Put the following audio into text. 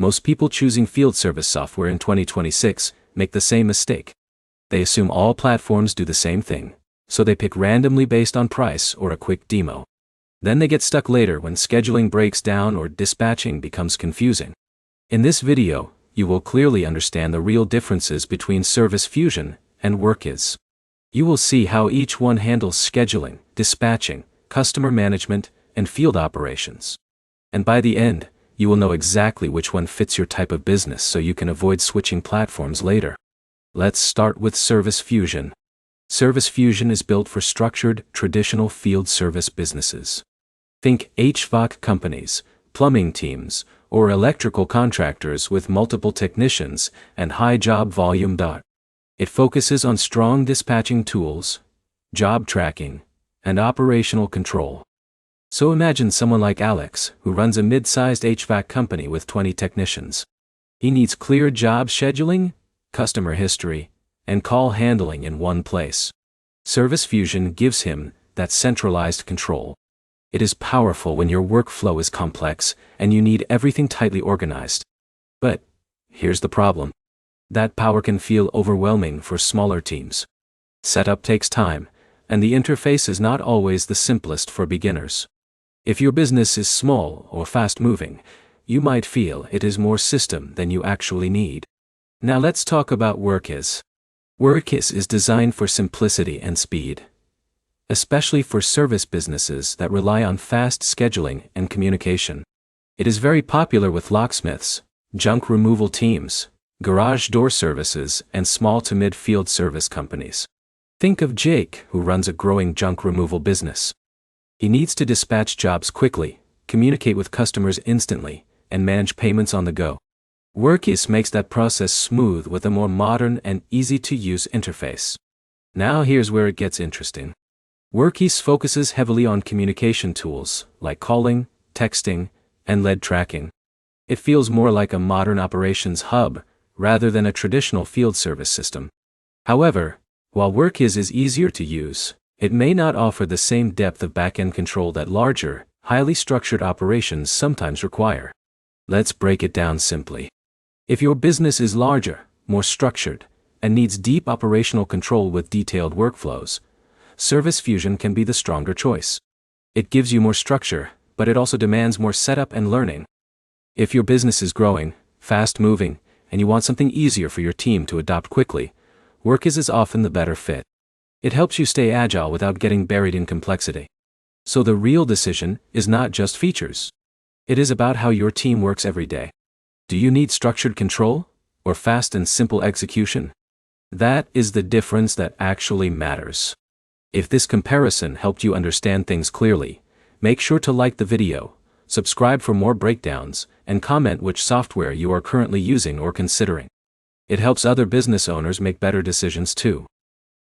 Most people choosing field service software in 2026 make the same mistake. They assume all platforms do the same thing, so they pick randomly based on price or a quick demo. Then they get stuck later when scheduling breaks down or dispatching becomes confusing. In this video, you will clearly understand the real differences between Service Fusion and Workiz. You will see how each one handles scheduling, dispatching, customer management, and field operations. And by the end, you will know exactly which one fits your type of business so you can avoid switching platforms later. Let's start with Service Fusion. Service Fusion is built for structured, traditional field service businesses. Think HVAC companies, plumbing teams, or electrical contractors with multiple technicians and high job volume. It focuses on strong dispatching tools, job tracking, and operational control. So imagine someone like Alex, who runs a mid-sized HVAC company with 20 technicians. He needs clear job scheduling, customer history, and call handling in one place. Service Fusion gives him that centralized control. It is powerful when your workflow is complex and you need everything tightly organized. But here's the problem. That power can feel overwhelming for smaller teams. Setup takes time, and the interface is not always the simplest for beginners. If your business is small or fast-moving, you might feel it is more system than you actually need. Now let's talk about Workiz. Workiz is designed for simplicity and speed, especially for service businesses that rely on fast scheduling and communication. It is very popular with locksmiths, junk removal teams, garage door services, and small to mid-field service companies. Think of Jake, who runs a growing junk removal business. He needs to dispatch jobs quickly, communicate with customers instantly, and manage payments on the go. Workiz makes that process smooth with a more modern and easy-to-use interface. Now here's where it gets interesting. Workiz focuses heavily on communication tools like calling, texting, and lead tracking. It feels more like a modern operations hub rather than a traditional field service system. However, while Workiz is easier to use, it may not offer the same depth of back-end control that larger, highly structured operations sometimes require. Let's break it down simply. If your business is larger, more structured, and needs deep operational control with detailed workflows, Service Fusion can be the stronger choice. It gives you more structure, but it also demands more setup and learning. If your business is growing, fast-moving, and you want something easier for your team to adopt quickly, Workiz is often the better fit. It helps you stay agile without getting buried in complexity. So the real decision is not just features. It is about how your team works every day. Do you need structured control, or fast and simple execution? That is the difference that actually matters. If this comparison helped you understand things clearly, make sure to like the video, subscribe for more breakdowns, and comment which software you are currently using or considering. It helps other business owners make better decisions too.